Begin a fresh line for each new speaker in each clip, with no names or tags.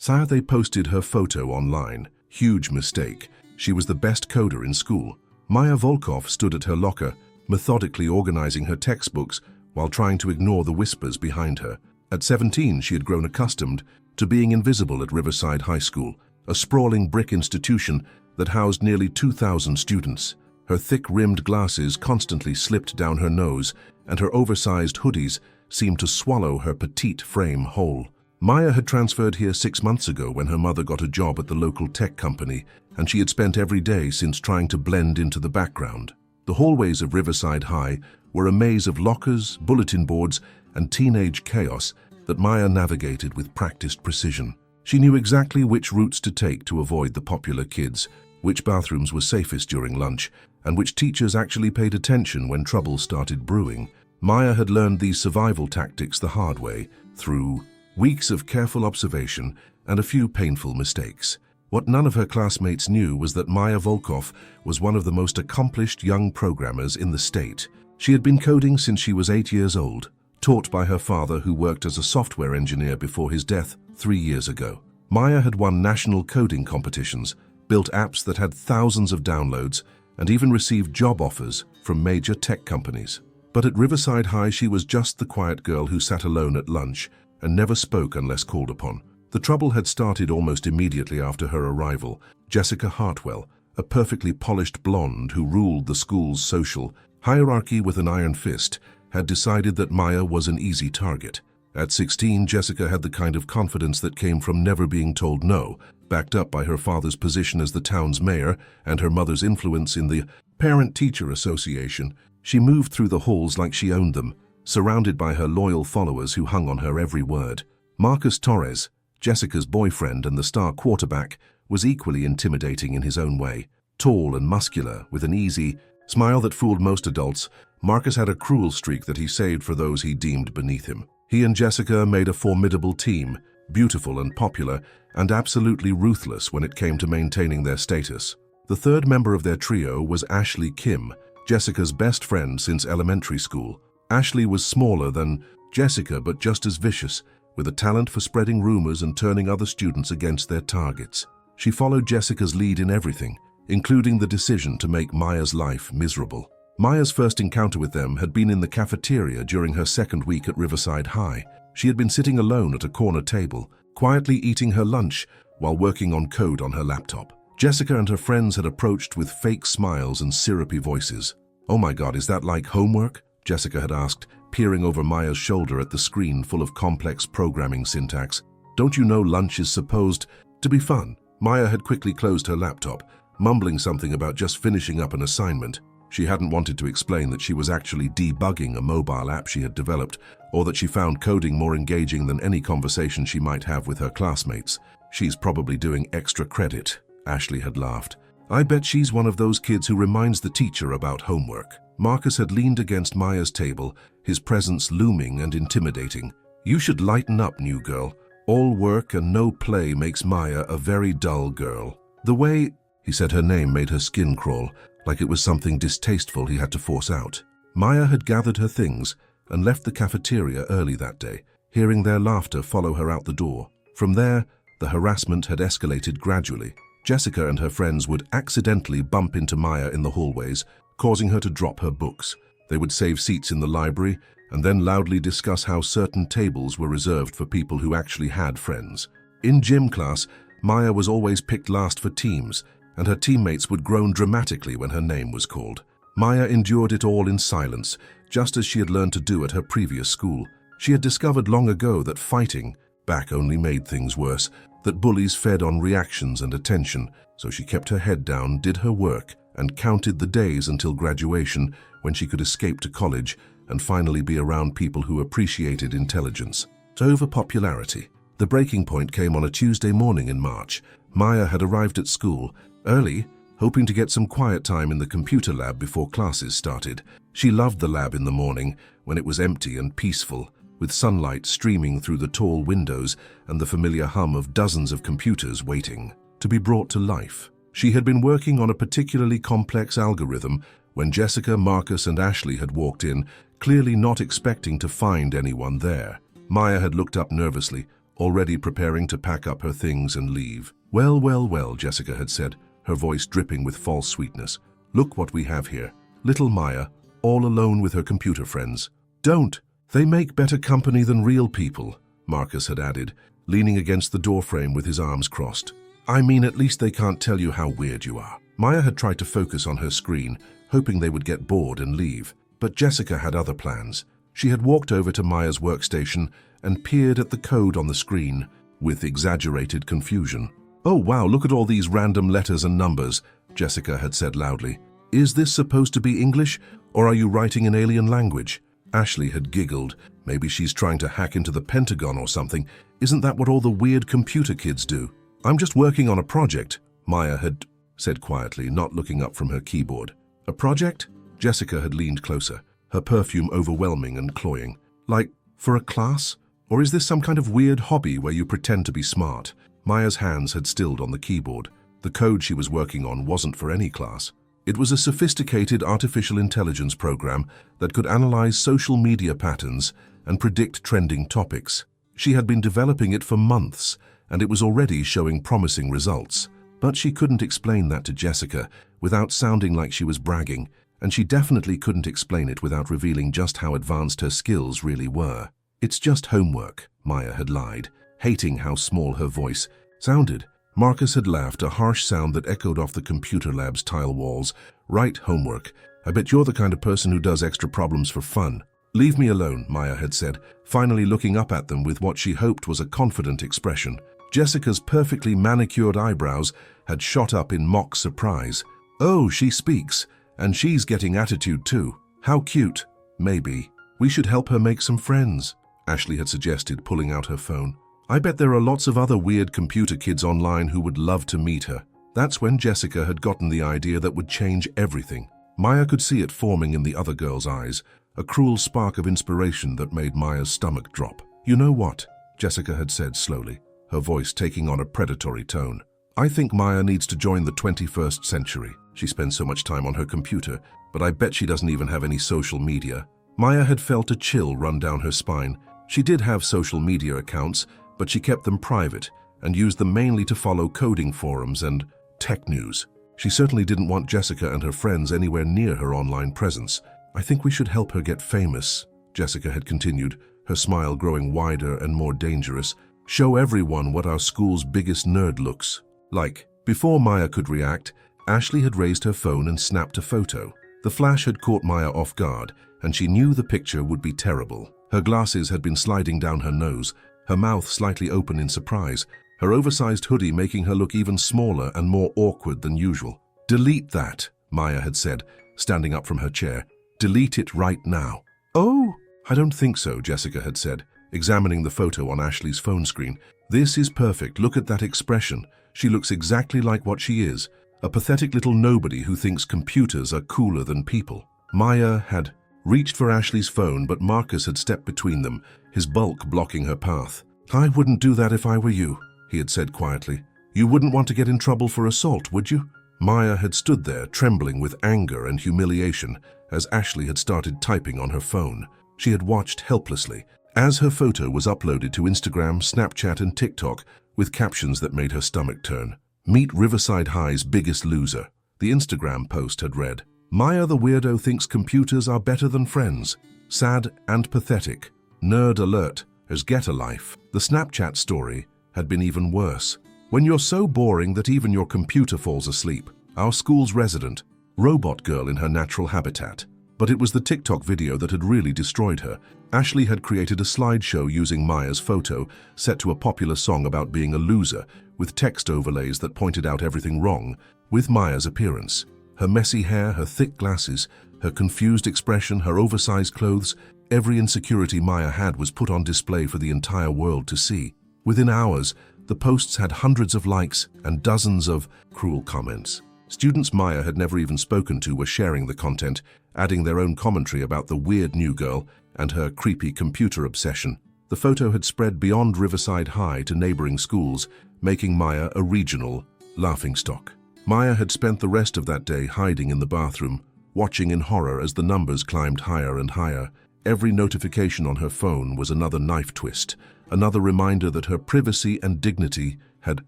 They posted her photo online. Huge mistake. She was the best coder in school. Maya Volkov stood at her locker, methodically organizing her textbooks while trying to ignore the whispers behind her. At 17, she had grown accustomed to being invisible at Riverside High School, a sprawling brick institution that housed nearly 2,000 students. Her thick-rimmed glasses constantly slipped down her nose, and her oversized hoodies seemed to swallow her petite frame whole. Maya had transferred here 6 months ago when her mother got a job at the local tech company, and she had spent every day since trying to blend into the background. The hallways of Riverside High were a maze of lockers, bulletin boards, and teenage chaos that Maya navigated with practiced precision. She knew exactly which routes to take to avoid the popular kids, which bathrooms were safest during lunch, and which teachers actually paid attention when trouble started brewing. Maya had learned these survival tactics the hard way, through weeks of careful observation and a few painful mistakes. What none of her classmates knew was that Maya Volkov was one of the most accomplished young programmers in the state. She had been coding since she was 8 years old, taught by her father who worked as a software engineer before his death 3 years ago. Maya had won national coding competitions, built apps that had thousands of downloads, and even received job offers from major tech companies. But at Riverside High, she was just the quiet girl who sat alone at lunch and never spoke unless called upon. The trouble had started almost immediately after her arrival. Jessica Hartwell, a perfectly polished blonde who ruled the school's social hierarchy with an iron fist, had decided that Maya was an easy target. At 16, Jessica had the kind of confidence that came from never being told no, backed up by her father's position as the town's mayor and her mother's influence in the Parent-Teacher Association. She moved through the halls like she owned them, surrounded by her loyal followers who hung on her every word. Marcus Torres, Jessica's boyfriend and the star quarterback, was equally intimidating in his own way. Tall and muscular, with an easy smile that fooled most adults, Marcus had a cruel streak that he saved for those he deemed beneath him. He and Jessica made a formidable team, beautiful and popular, and absolutely ruthless when it came to maintaining their status. The third member of their trio was Ashley Kim, Jessica's best friend since elementary school. Ashley was smaller than Jessica but just as vicious, with a talent for spreading rumors and turning other students against their targets. She followed Jessica's lead in everything, including the decision to make Maya's life miserable. Maya's first encounter with them had been in the cafeteria during her second week at Riverside High. She had been sitting alone at a corner table, quietly eating her lunch while working on code on her laptop. Jessica and her friends had approached with fake smiles and syrupy voices. "Oh my God, is that like homework?" Jessica had asked, peering over Maya's shoulder at the screen full of complex programming syntax. "Don't you know lunch is supposed to be fun?" Maya had quickly closed her laptop, mumbling something about just finishing up an assignment. She hadn't wanted to explain that she was actually debugging a mobile app she had developed, or that she found coding more engaging than any conversation she might have with her classmates. "She's probably doing extra credit," Ashley had laughed. "I bet she's one of those kids who reminds the teacher about homework." Marcus had leaned against Maya's table, his presence looming and intimidating. "You should lighten up, new girl. All work and no play makes Maya a very dull girl." The way he said her name made her skin crawl, like it was something distasteful he had to force out. Maya had gathered her things and left the cafeteria early that day, hearing their laughter follow her out the door. From there, the harassment had escalated gradually. Jessica and her friends would accidentally bump into Maya in the hallways, causing her to drop her books. They would save seats in the library and then loudly discuss how certain tables were reserved for people who actually had friends. In gym class, Maya was always picked last for teams, and her teammates would groan dramatically when her name was called. Maya endured it all in silence, just as she had learned to do at her previous school. She had discovered long ago that fighting back only made things worse, that bullies fed on reactions and attention, so she kept her head down, did her work, and counted the days until graduation, when she could escape to college and finally be around people who appreciated intelligence. Over popularity. The breaking point came on a Tuesday morning in March. Maya had arrived at school early, hoping to get some quiet time in the computer lab before classes started. She loved the lab in the morning, when it was empty and peaceful, with sunlight streaming through the tall windows and the familiar hum of dozens of computers waiting to be brought to life. She had been working on a particularly complex algorithm when Jessica, Marcus, and Ashley had walked in, clearly not expecting to find anyone there. Maya had looked up nervously, already preparing to pack up her things and leave. Well, well, well, Jessica had said, her voice dripping with false sweetness. Look what we have here. Little Maya, all alone with her computer friends. Don't. They make better company than real people, Marcus had added, leaning against the doorframe with his arms crossed. I mean, at least they can't tell you how weird you are. Maya had tried to focus on her screen, hoping they would get bored and leave. But Jessica had other plans. She had walked over to Maya's workstation and peered at the code on the screen with exaggerated confusion. Oh wow, look at all these random letters and numbers, Jessica had said loudly. Is this supposed to be English, or are you writing in alien language? Ashley had giggled. Maybe she's trying to hack into the Pentagon or something. Isn't that what all the weird computer kids do? I'm just working on a project, Maya had said quietly, not looking up from her keyboard. A project? Jessica had leaned closer, her perfume overwhelming and cloying. Like, for a class? Or is this some kind of weird hobby where you pretend to be smart? Maya's hands had stilled on the keyboard. The code she was working on wasn't for any class. It was a sophisticated artificial intelligence program that could analyze social media patterns and predict trending topics. She had been developing it for months, and it was already showing promising results. But she couldn't explain that to Jessica without sounding like she was bragging, and she definitely couldn't explain it without revealing just how advanced her skills really were. It's just homework, Maya had lied, hating how small her voice sounded. Marcus had laughed, a harsh sound that echoed off the computer lab's tile walls. Right, homework. I bet you're the kind of person who does extra problems for fun. Leave me alone, Maya had said, finally looking up at them with what she hoped was a confident expression. Jessica's perfectly manicured eyebrows had shot up in mock surprise. Oh, she speaks, and she's getting attitude too. How cute. Maybe. We should help her make some friends, Ashley had suggested, pulling out her phone. I bet there are lots of other weird computer kids online who would love to meet her. That's when Jessica had gotten the idea that would change everything. Maya could see it forming in the other girl's eyes, a cruel spark of inspiration that made Maya's stomach drop. You know what? Jessica had said slowly, her voice taking on a predatory tone. I think Maya needs to join the 21st century. She spends so much time on her computer, but I bet she doesn't even have any social media. Maya had felt a chill run down her spine. She did have social media accounts, but she kept them private and used them mainly to follow coding forums and tech news. She certainly didn't want Jessica and her friends anywhere near her online presence. I think we should help her get famous, Jessica had continued, her smile growing wider and more dangerous. Show everyone what our school's biggest nerd looks like. Before Maya could react, Ashley had raised her phone and snapped a photo. The flash had caught Maya off guard, and she knew the picture would be terrible. Her glasses had been sliding down her nose, her mouth slightly open in surprise, her oversized hoodie making her look even smaller and more awkward than usual. Delete that, Maya had said, standing up from her chair. Delete it right now. Oh, I don't think so, Jessica had said, examining the photo on Ashley's phone screen. This is perfect. Look at that expression. She looks exactly like what she is, a pathetic little nobody who thinks computers are cooler than people. Maya had reached for Ashley's phone, but Marcus had stepped between them, his bulk blocking her path. I wouldn't do that if I were you, he had said quietly. You wouldn't want to get in trouble for assault, would you? Maya had stood there, trembling with anger and humiliation, as Ashley had started typing on her phone. She had watched helplessly as her photo was uploaded to Instagram, Snapchat, and TikTok with captions that made her stomach turn. Meet Riverside High's biggest loser. The Instagram post had read, Maya the weirdo thinks computers are better than friends. Sad and pathetic. Nerd alert, as get a life. The Snapchat story had been even worse. When you're so boring that even your computer falls asleep. Our school's resident, robot girl in her natural habitat. But it was the TikTok video that had really destroyed her. Ashley had created a slideshow using Maya's photo, set to a popular song about being a loser, with text overlays that pointed out everything wrong with Maya's appearance. Her messy hair, her thick glasses, her confused expression, her oversized clothes, every insecurity Maya had was put on display for the entire world to see. Within hours, the posts had hundreds of likes and dozens of cruel comments. Students Maya had never even spoken to were sharing the content, adding their own commentary about the weird new girl and her creepy computer obsession. The photo had spread beyond Riverside High to neighboring schools, making Maya a regional laughingstock. Maya had spent the rest of that day hiding in the bathroom, watching in horror as the numbers climbed higher and higher. Every notification on her phone was another knife twist, another reminder that her privacy and dignity had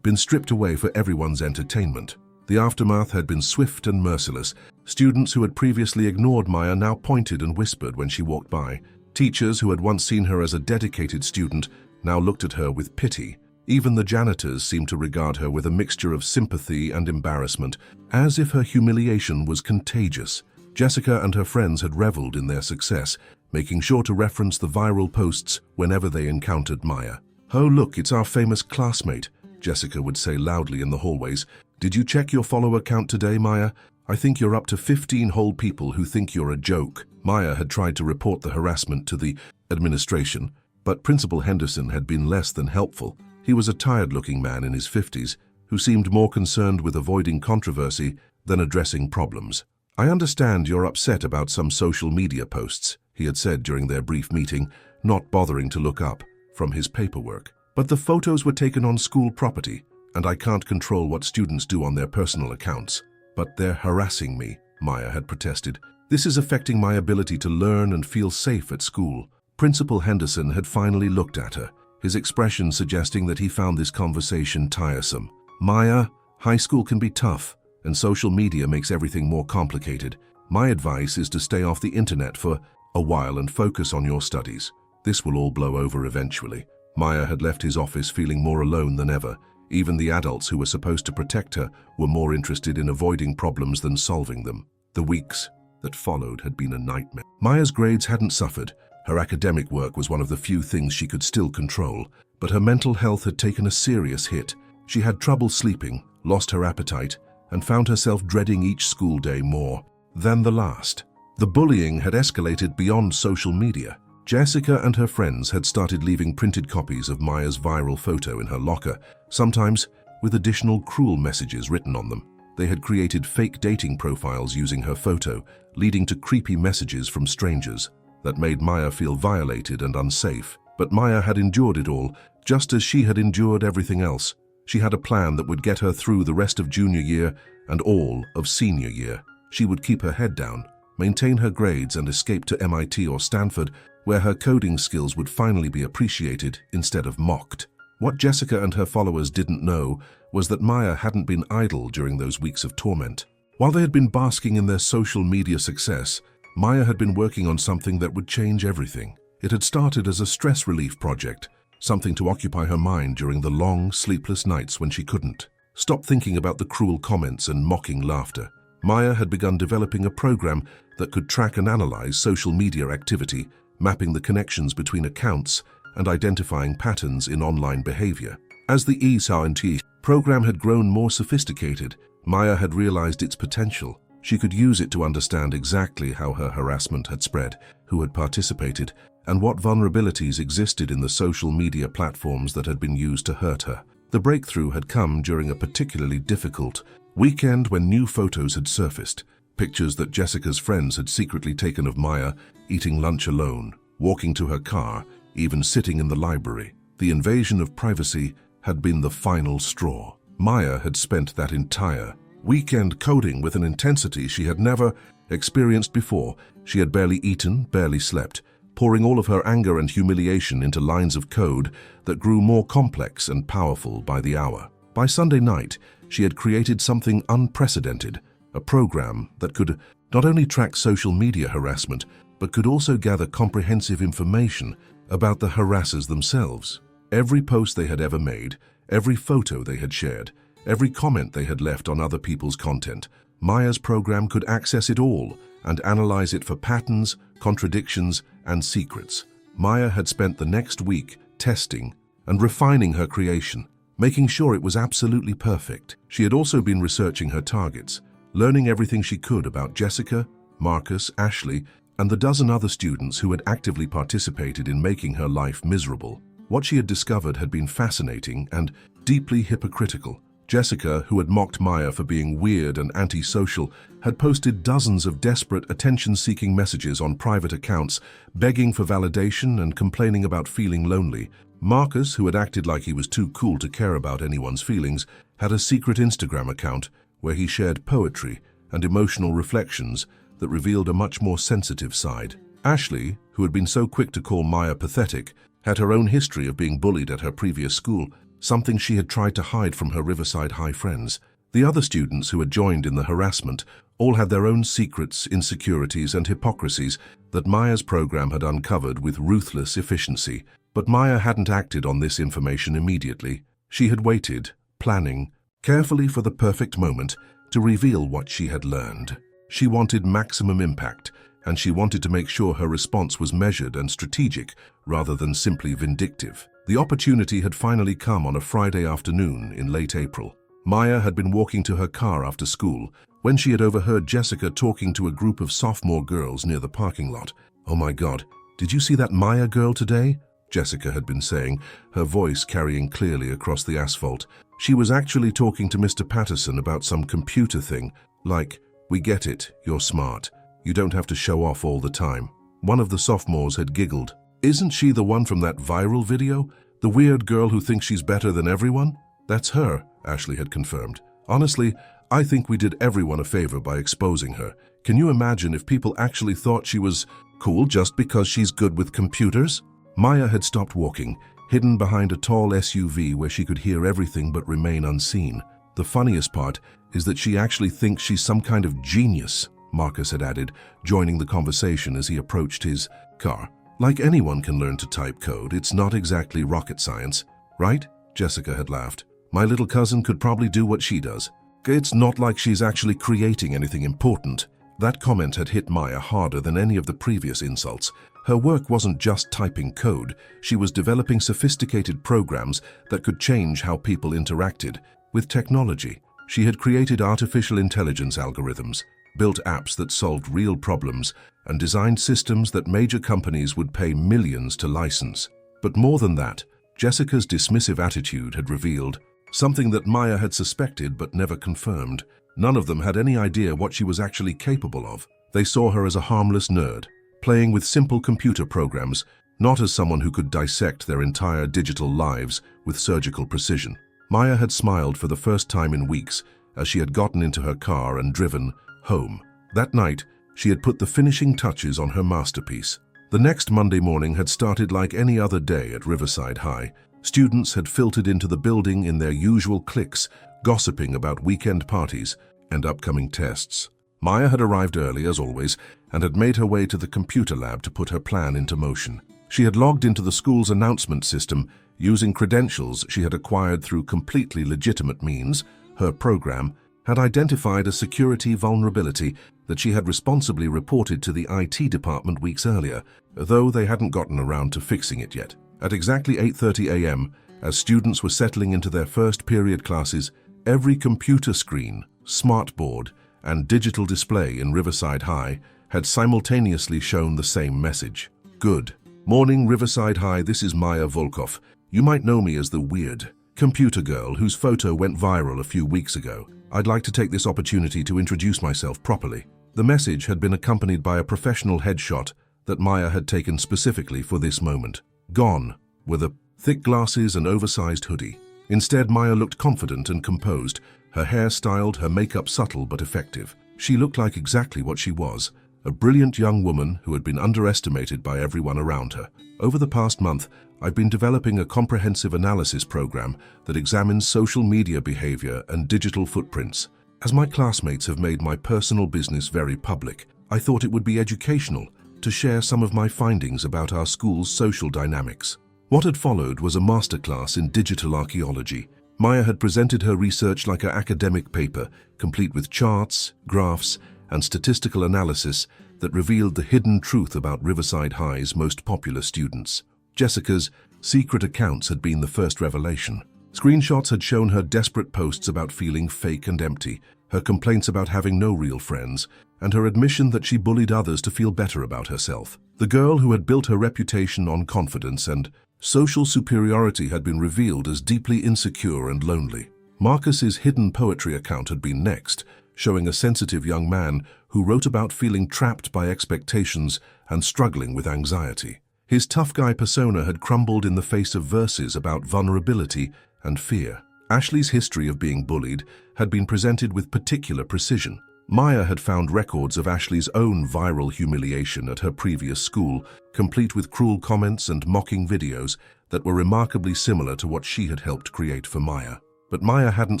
been stripped away for everyone's entertainment. The aftermath had been swift and merciless. Students who had previously ignored Maya now pointed and whispered when she walked by. Teachers who had once seen her as a dedicated student now looked at her with pity. Even the janitors seemed to regard her with a mixture of sympathy and embarrassment, as if her humiliation was contagious. Jessica and her friends had reveled in their success, making sure to reference the viral posts whenever they encountered Maya. "Oh look, it's our famous classmate," Jessica would say loudly in the hallways. "Did you check your follower count today, Maya? I think you're up to 15 whole people who think you're a joke." Maya had tried to report the harassment to the administration, but Principal Henderson had been less than helpful. He was a tired-looking man in his 50s who seemed more concerned with avoiding controversy than addressing problems. "I understand you're upset about some social media posts," he had said during their brief meeting, not bothering to look up from his paperwork. "But the photos were taken on school property, and I can't control what students do on their personal accounts." "But they're harassing me," Maya had protested. "This is affecting my ability to learn and feel safe at school." Principal Henderson had finally looked at her, his expression suggesting that he found this conversation tiresome. "Maya, high school can be tough, and social media makes everything more complicated. My advice is to stay off the internet for a while and focus on your studies. This will all blow over eventually." Maya had left his office feeling more alone than ever. Even the adults who were supposed to protect her were more interested in avoiding problems than solving them. The weeks that followed had been a nightmare. Maya's grades hadn't suffered. Her academic work was one of the few things she could still control, but her mental health had taken a serious hit. She had trouble sleeping, lost her appetite, and found herself dreading each school day more than the last. The bullying had escalated beyond social media. Jessica and her friends had started leaving printed copies of Maya's viral photo in her locker, sometimes with additional cruel messages written on them. They had created fake dating profiles using her photo, leading to creepy messages from strangers that made Maya feel violated and unsafe. But Maya had endured it all, just as she had endured everything else. She had a plan that would get her through the rest of junior year and all of senior year. She would keep her head down, maintain her grades, and escape to MIT or Stanford, where her coding skills would finally be appreciated instead of mocked. What Jessica and her followers didn't know was that Maya hadn't been idle during those weeks of torment. While they had been basking in their social media success, Maya had been working on something that would change everything. It had started as a stress relief project, something to occupy her mind during the long, sleepless nights when she couldn't stop thinking about the cruel comments and mocking laughter. Maya had begun developing a program that could track and analyze social media activity, mapping the connections between accounts and identifying patterns in online behavior. As the ESRNT program had grown more sophisticated, Maya had realized its potential. She could use it to understand exactly how her harassment had spread, who had participated, and what vulnerabilities existed in the social media platforms that had been used to hurt her. The breakthrough had come during a particularly difficult weekend when new photos had surfaced, pictures that Jessica's friends had secretly taken of Maya eating lunch alone, walking to her car, even sitting in the library. The invasion of privacy had been the final straw. Maya had spent that entire weekend coding with an intensity she had never experienced before. She had barely eaten, barely slept, pouring all of her anger and humiliation into lines of code that grew more complex and powerful by the hour. By Sunday night, she had created something unprecedented, a program that could not only track social media harassment, but could also gather comprehensive information about the harassers themselves. Every post they had ever made, every photo they had shared, every comment they had left on other people's content, Maya's program could access it all and analyze it for patterns, contradictions, and secrets. Maya had spent the next week testing and refining her creation, making sure it was absolutely perfect. She had also been researching her targets, learning everything she could about Jessica, Marcus, Ashley, and the dozen other students who had actively participated in making her life miserable. What she had discovered had been fascinating and deeply hypocritical. Jessica, who had mocked Maya for being weird and antisocial, had posted dozens of desperate, attention-seeking messages on private accounts, begging for validation and complaining about feeling lonely. Marcus, who had acted like he was too cool to care about anyone's feelings, had a secret Instagram account where he shared poetry and emotional reflections that revealed a much more sensitive side. Ashley, who had been so quick to call Maya pathetic, had her own history of being bullied at her previous school, something she had tried to hide from her Riverside High friends. The other students who had joined in the harassment all had their own secrets, insecurities, and hypocrisies that Maya's program had uncovered with ruthless efficiency. But Maya hadn't acted on this information immediately. She had waited, planning carefully for the perfect moment to reveal what she had learned. She wanted maximum impact, and she wanted to make sure her response was measured and strategic rather than simply vindictive. The opportunity had finally come on a Friday afternoon in late April. Maya had been walking to her car after school when she had overheard Jessica talking to a group of sophomore girls near the parking lot. "Oh my God, did you see that Maya girl today?" Jessica had been saying, her voice carrying clearly across the asphalt. She was actually talking to Mr. Patterson about some computer thing, like, "We get it, you're smart. You don't have to show off all the time." One of the sophomores had giggled. "Isn't she the one from that viral video? The weird girl who thinks she's better than everyone?" "That's her," Ashley had confirmed. "Honestly, I think we did everyone a favor by exposing her. Can you imagine if people actually thought she was cool just because she's good with computers?" Maya had stopped walking, hidden behind a tall SUV where she could hear everything but remain unseen. "The funniest part is that she actually thinks she's some kind of genius," Marcus had added, joining the conversation as he approached his car. "Like anyone can learn to type code, it's not exactly rocket science, right?" Jessica had laughed. "My little cousin could probably do what she does. It's not like she's actually creating anything important." That comment had hit Maya harder than any of the previous insults. Her work wasn't just typing code, she was developing sophisticated programs that could change how people interacted with technology. She had created artificial intelligence algorithms, built apps that solved real problems, and designed systems that major companies would pay millions to license. But more than that, Jessica's dismissive attitude had revealed something that Maya had suspected but never confirmed. None of them had any idea what she was actually capable of. They saw her as a harmless nerd, playing with simple computer programs, not as someone who could dissect their entire digital lives with surgical precision. Maya had smiled for the first time in weeks as she had gotten into her car and driven home. That night, she had put the finishing touches on her masterpiece. The next Monday morning had started like any other day at Riverside High. Students had filtered into the building in their usual cliques, gossiping about weekend parties and upcoming tests. Maya had arrived early, as always, and had made her way to the computer lab to put her plan into motion. She had logged into the school's announcement system using credentials she had acquired through completely legitimate means. Her program had identified a security vulnerability that she had responsibly reported to the IT department weeks earlier, though they hadn't gotten around to fixing it yet. At exactly 8:30 a.m., as students were settling into their first period classes, every computer screen, smartboard, and digital display in Riverside High had simultaneously shown the same message. "Good morning, Riverside High. This is Maya Volkov. You might know me as the weird computer girl whose photo went viral a few weeks ago. I'd like to take this opportunity to introduce myself properly." The message had been accompanied by a professional headshot that Maya had taken specifically for this moment. Gone were the thick glasses and oversized hoodie. Instead, Maya looked confident and composed, her hair styled, her makeup subtle but effective. She looked like exactly what she was, a brilliant young woman who had been underestimated by everyone around her. "Over the past month, I've been developing a comprehensive analysis program that examines social media behavior and digital footprints. As my classmates have made my personal business very public, I thought it would be educational to share some of my findings about our school's social dynamics." What had followed was a masterclass in digital archaeology. Maya had presented her research like an academic paper, complete with charts, graphs, and statistical analysis that revealed the hidden truth about Riverside High's most popular students. Jessica's secret accounts had been the first revelation. Screenshots had shown her desperate posts about feeling fake and empty, her complaints about having no real friends, and her admission that she bullied others to feel better about herself. The girl who had built her reputation on confidence and social superiority had been revealed as deeply insecure and lonely. Marcus's hidden poetry account had been next, showing a sensitive young man who wrote about feeling trapped by expectations and struggling with anxiety. His tough guy persona had crumbled in the face of verses about vulnerability and fear. Ashley's history of being bullied had been presented with particular precision. Maya had found records of Ashley's own viral humiliation at her previous school, complete with cruel comments and mocking videos that were remarkably similar to what she had helped create for Maya. But Maya hadn't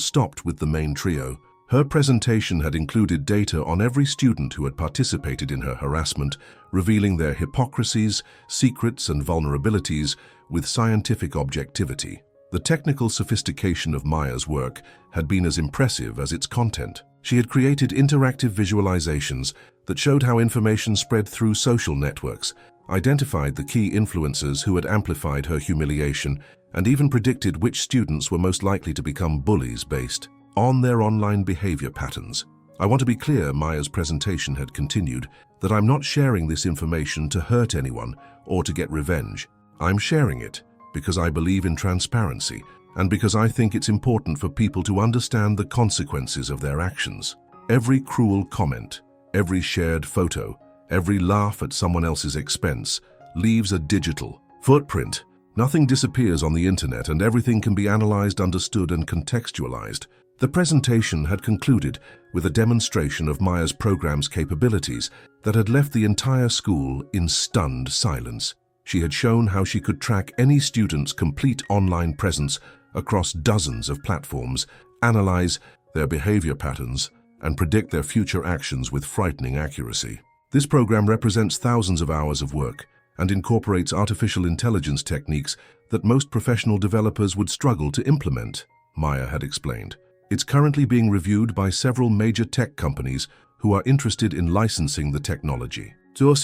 stopped with the main trio. Her presentation had included data on every student who had participated in her harassment, revealing their hypocrisies, secrets, and vulnerabilities with scientific objectivity. The technical sophistication of Maya's work had been as impressive as its content. She had created interactive visualizations that showed how information spread through social networks, identified the key influencers who had amplified her humiliation, and even predicted which students were most likely to become bullies based on their online behavior patterns. I want to be clear, Maya's presentation had continued, that I'm not sharing this information to hurt anyone or to get revenge. I'm sharing it because I believe in transparency and because I think it's important for people to understand the consequences of their actions. Every cruel comment, every shared photo, every laugh at someone else's expense leaves a digital footprint. Nothing disappears on the internet, and everything can be analyzed, understood, and contextualized. The presentation had concluded with a demonstration of Maya's program's capabilities that had left the entire school in stunned silence. She had shown how she could track any student's complete online presence across dozens of platforms, analyze their behavior patterns, and predict their future actions with frightening accuracy. This program represents thousands of hours of work and incorporates artificial intelligence techniques that most professional developers would struggle to implement, Maya had explained. It's currently being reviewed by several major tech companies who are interested in licensing the technology. To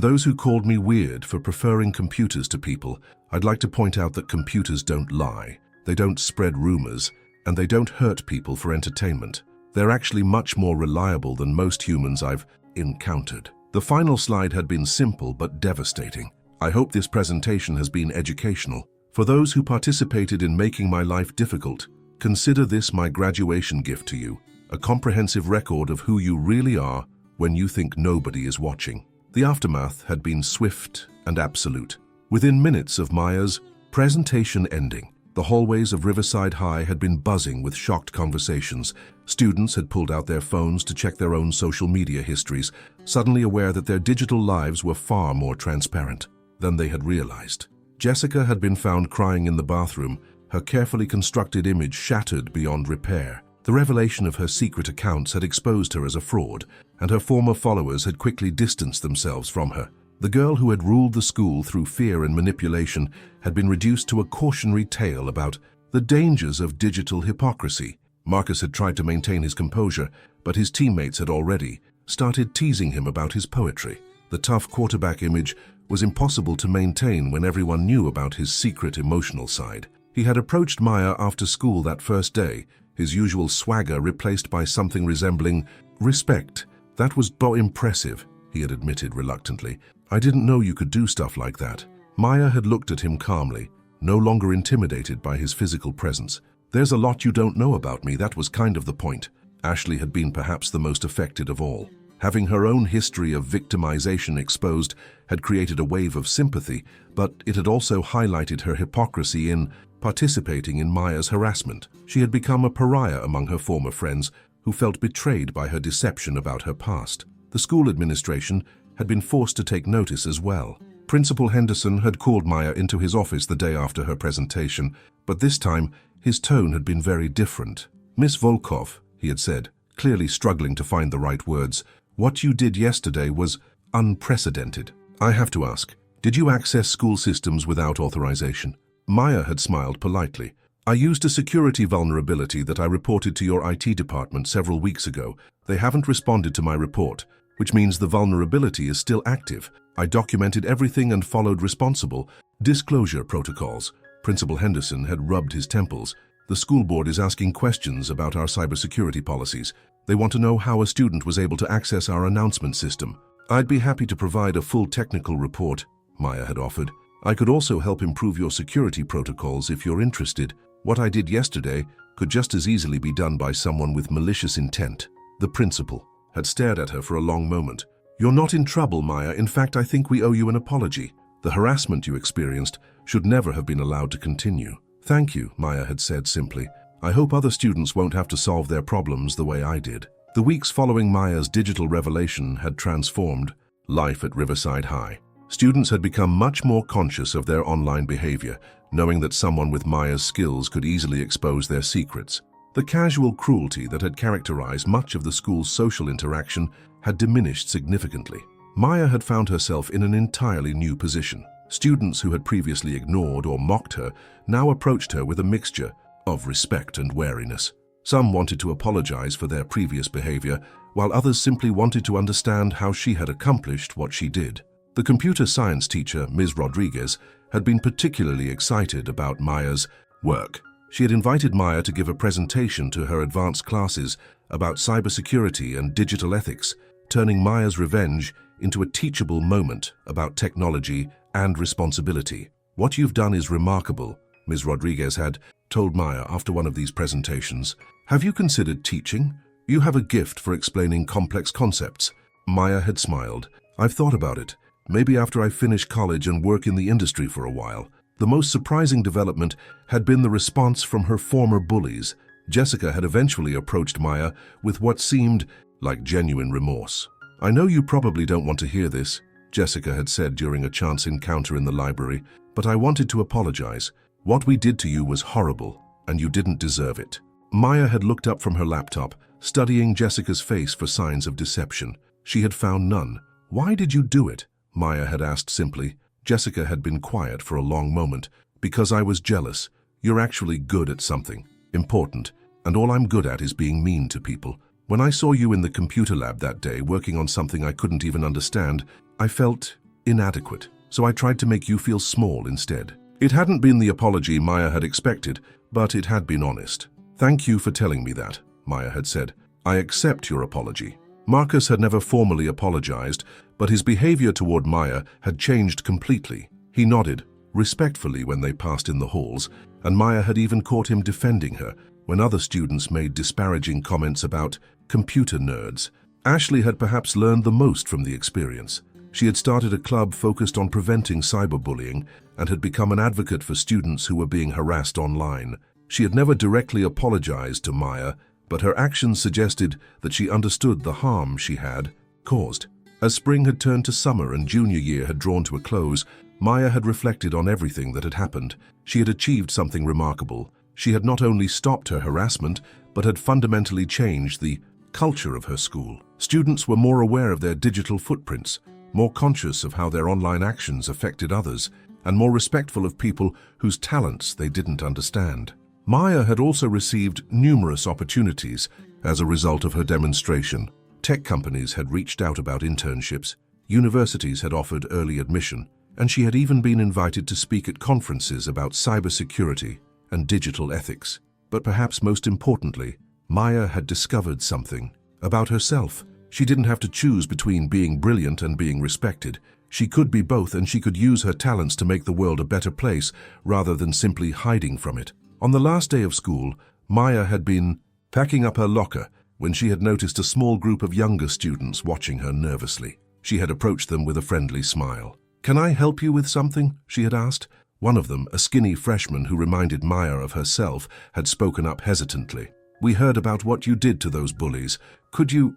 those who called me weird for preferring computers to people, I'd like to point out that computers don't lie, they don't spread rumors, and they don't hurt people for entertainment. They're actually much more reliable than most humans I've encountered. The final slide had been simple but devastating. I hope this presentation has been educational. For those who participated in making my life difficult, consider this my graduation gift to you, a comprehensive record of who you really are when you think nobody is watching. The aftermath had been swift and absolute. Within minutes of Maya's presentation ending, the hallways of Riverside High had been buzzing with shocked conversations. Students had pulled out their phones to check their own social media histories, suddenly aware that their digital lives were far more transparent than they had realized. Jessica had been found crying in the bathroom, her carefully constructed image shattered beyond repair. The revelation of her secret accounts had exposed her as a fraud, and her former followers had quickly distanced themselves from her. The girl who had ruled the school through fear and manipulation had been reduced to a cautionary tale about the dangers of digital hypocrisy. Marcus had tried to maintain his composure, but his teammates had already started teasing him about his poetry. The tough quarterback image was impossible to maintain when everyone knew about his secret emotional side. He had approached Maya after school that first day, his usual swagger replaced by something resembling respect. That was impressive, he had admitted reluctantly. I didn't know you could do stuff like that. Maya had looked at him calmly, no longer intimidated by his physical presence. There's a lot you don't know about me, that was kind of the point. Ashley had been perhaps the most affected of all. Having her own history of victimization exposed had created a wave of sympathy, but it had also highlighted her hypocrisy in participating in Maya's harassment. She had become a pariah among her former friends who felt betrayed by her deception about her past. The school administration had been forced to take notice as well. Principal Henderson had called Maya into his office the day after her presentation, but this time his tone had been very different. "Miss Volkov," he had said, clearly struggling to find the right words, "what you did yesterday was unprecedented. I have to ask, did you access school systems without authorization?" Maya had smiled politely. "I used a security vulnerability that I reported to your IT department several weeks ago. They haven't responded to my report, which means the vulnerability is still active. I documented everything and followed responsible disclosure protocols." Principal Henderson had rubbed his temples. "The school board is asking questions about our cybersecurity policies. They want to know how a student was able to access our announcement system." "I'd be happy to provide a full technical report," Maya had offered. "I could also help improve your security protocols if you're interested. What I did yesterday could just as easily be done by someone with malicious intent." The principal had stared at her for a long moment. "You're not in trouble, Maya. In fact, I think we owe you an apology. The harassment you experienced should never have been allowed to continue." "Thank you," Maya had said simply. "I hope other students won't have to solve their problems the way I did." The weeks following Maya's digital revelation had transformed life at Riverside High. Students had become much more conscious of their online behavior, knowing that someone with Maya's skills could easily expose their secrets. The casual cruelty that had characterized much of the school's social interaction had diminished significantly. Maya had found herself in an entirely new position. Students who had previously ignored or mocked her now approached her with a mixture of respect and wariness. Some wanted to apologize for their previous behavior, while others simply wanted to understand how she had accomplished what she did. The computer science teacher, Ms. Rodriguez, had been particularly excited about Maya's work. She had invited Maya to give a presentation to her advanced classes about cybersecurity and digital ethics, turning Maya's revenge into a teachable moment about technology and responsibility. "What you've done is remarkable," Ms. Rodriguez had told Maya after one of these presentations. "Have you considered teaching? You have a gift for explaining complex concepts." Maya had smiled. "I've thought about it. Maybe after I finish college and work in the industry for a while." The most surprising development had been the response from her former bullies. Jessica had eventually approached Maya with what seemed like genuine remorse. "I know you probably don't want to hear this," Jessica had said during a chance encounter in the library, "but I wanted to apologize. What we did to you was horrible, and you didn't deserve it." Maya had looked up from her laptop, studying Jessica's face for signs of deception. She had found none. "Why did you do it?" Maya had asked simply. Jessica had been quiet for a long moment. "Because I was jealous. You're actually good at something important, and all I'm good at is being mean to people. When I saw you in the computer lab that day working on something I couldn't even understand, I felt inadequate, so I tried to make you feel small instead." It hadn't been the apology Maya had expected, but it had been honest. "Thank you for telling me that," Maya had said. "I accept your apology." Marcus had never formally apologized, but his behavior toward Maya had changed completely. He nodded respectfully when they passed in the halls, and Maya had even caught him defending her when other students made disparaging comments about computer nerds. Ashley had perhaps learned the most from the experience. She had started a club focused on preventing cyberbullying and had become an advocate for students who were being harassed online. She had never directly apologized to Maya, but her actions suggested that she understood the harm she had caused. As spring had turned to summer and junior year had drawn to a close, Maya had reflected on everything that had happened. She had achieved something remarkable. She had not only stopped her harassment, but had fundamentally changed the culture of her school. Students were more aware of their digital footprints, more conscious of how their online actions affected others, and more respectful of people whose talents they didn't understand. Maya had also received numerous opportunities as a result of her demonstration. Tech companies had reached out about internships, universities had offered early admission, and she had even been invited to speak at conferences about cybersecurity and digital ethics. But perhaps most importantly, Maya had discovered something about herself. She didn't have to choose between being brilliant and being respected. She could be both, and she could use her talents to make the world a better place rather than simply hiding from it. On the last day of school, Maya had been packing up her locker when she had noticed a small group of younger students watching her nervously. She had approached them with a friendly smile. "Can I help you with something?" she had asked. One of them, a skinny freshman who reminded Maya of herself, had spoken up hesitantly. "We heard about what you did to those bullies. Could you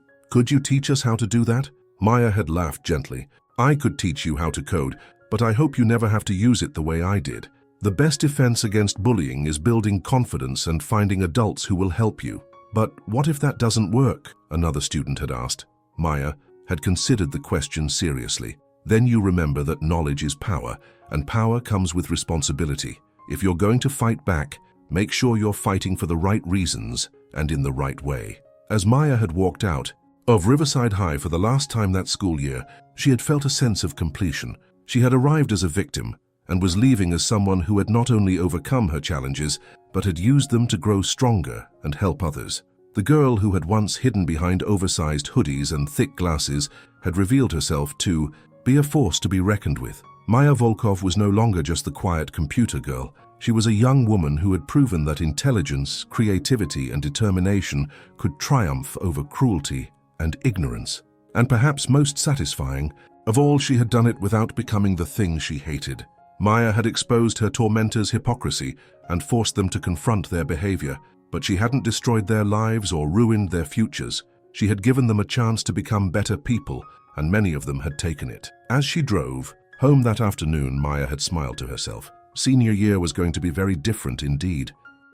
teach us how to do that?" Maya had laughed gently. "I could teach you how to code, but I hope you never have to use it the way I did. The best defense against bullying is building confidence and finding adults who will help you." "But what if that doesn't work?" another student had asked. Maya had considered the question seriously. "Then you remember that knowledge is power, and power comes with responsibility. If you're going to fight back, make sure you're fighting for the right reasons and in the right way." As Maya had walked out of Riverside High for the last time that school year, she had felt a sense of completion. She had arrived as a victim and was leaving as someone who had not only overcome her challenges, but had used them to grow stronger and help others. The girl who had once hidden behind oversized hoodies and thick glasses had revealed herself to be a force to be reckoned with. Maya Volkov was no longer just the quiet computer girl. She was a young woman who had proven that intelligence, creativity, and determination could triumph over cruelty and ignorance. And perhaps most satisfying of all, she had done it without becoming the thing she hated. Maya had exposed her tormentors' hypocrisy and forced them to confront their behavior, but she hadn't destroyed their lives or ruined their futures. She had given them a chance to become better people, and many of them had taken it. As she drove home that afternoon, Maya had smiled to herself. Senior year was going to be very different indeed.